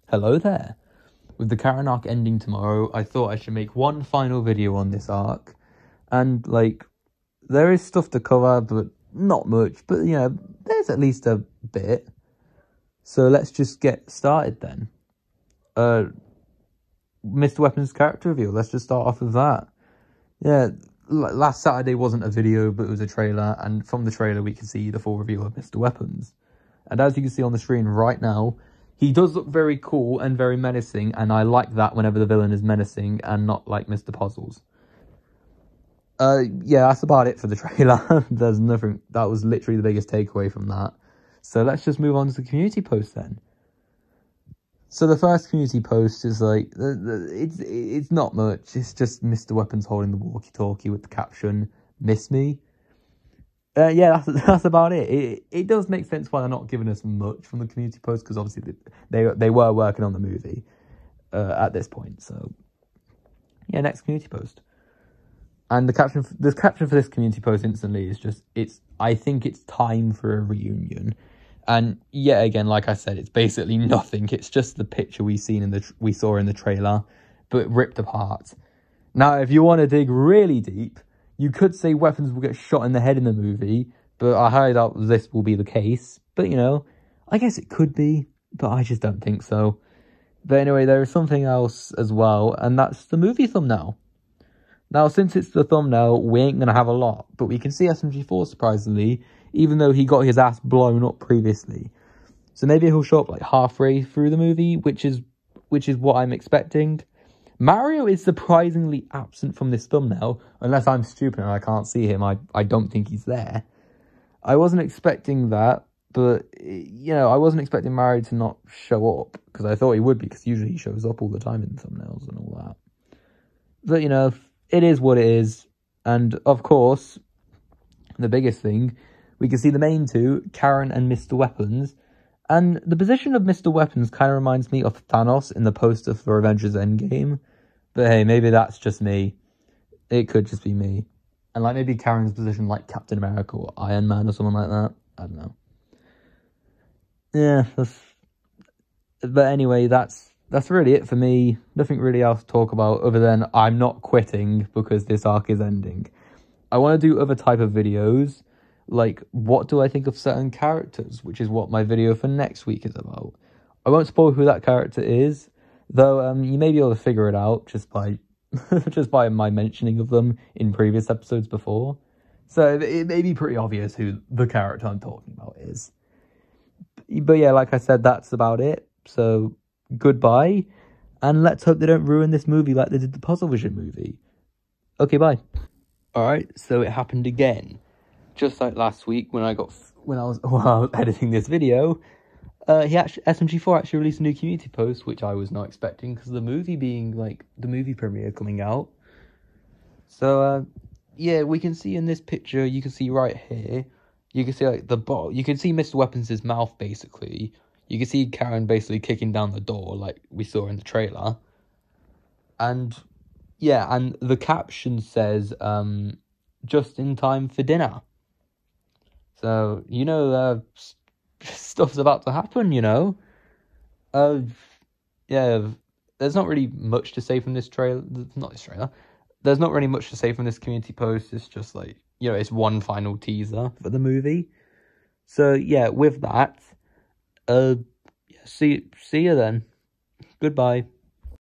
Hello there. With the Karen arc ending tomorrow, I thought I should make one final video on this arc. And, there is stuff to cover, but not much. But, there's at least a bit. So let's just get started then. Mr. Weapons character reveal. Let's just start off with that. Yeah, last Saturday wasn't a video, but it was a trailer. And from the trailer, we can see the full reveal of Mr. Weapons. And as you can see on the screen right now, he does look very cool and very menacing, and I like that whenever the villain is menacing and not like Mr. Puzzles. Yeah, that's about it for the trailer. There's nothing, that was literally the biggest takeaway from that. So let's just move on to the community post then. So the first community post is it's not much. It's just Mr. Weapons holding the walkie-talkie with the caption, "Miss me?" Yeah, that's about it. It does make sense why they're not giving us much from the community post, because obviously they were working on the movie at this point. So yeah, next community post. And the caption for this community post instantly is just I think it's time for a reunion. And yet again, like I said, it's basically nothing. It's just the picture we saw in the trailer, but ripped apart. Now, if you want to dig really deep, you could say Weapons will get shot in the head in the movie, but I highly doubt this will be the case. But, I guess it could be, but I just don't think so. But anyway, there is something else as well, and that's the movie thumbnail. Now, since it's the thumbnail, we ain't going to have a lot, but we can see SMG4, surprisingly, even though he got his ass blown up previously. So maybe he'll show up halfway through the movie, which is what I'm expecting. Mario is surprisingly absent from this thumbnail, unless I'm stupid and I can't see him. I don't think he's there. I wasn't expecting that, but, I wasn't expecting Mario to not show up, because I thought he would be, because usually he shows up all the time in thumbnails and all that. But, it is what it is. And, of course, the biggest thing, we can see the main two, Karen and Mr. Weapons. And the position of Mr. Weapons kind of reminds me of Thanos in the poster for Avengers Endgame. But hey, maybe that's just me. It could just be me. And maybe Karen's position like Captain America or Iron Man or something like that. I don't know. Yeah, but anyway, that's really it for me. Nothing really else to talk about other than I'm not quitting because this arc is ending. I want to do other type of videos. Like, what do I think of certain characters, which is what my video for next week is about. I won't spoil who that character is, though you may be able to figure it out just by my mentioning of them in previous episodes before. So it may be pretty obvious who the character I'm talking about is. But yeah, like I said, that's about it. So goodbye, and let's hope they don't ruin this movie like they did the Puzzle Vision movie. Okay, bye. Alright, so it happened again. Just like last week when I was editing this video, SMG4 actually released a new community post, which I was not expecting because of the movie being the movie premiere coming out. So yeah, we can see in this picture, you can see right here, you can see the bottle, you can see Mr. Weapons' mouth basically. You can see Karen basically kicking down the door like we saw in the trailer. And yeah, and the caption says just in time for dinner. So, stuff's about to happen, Yeah, there's not really much to say from this trailer. Not this trailer. There's not really much to say from this community post. It's just it's one final teaser for the movie. So, yeah, with that, see you then. Goodbye.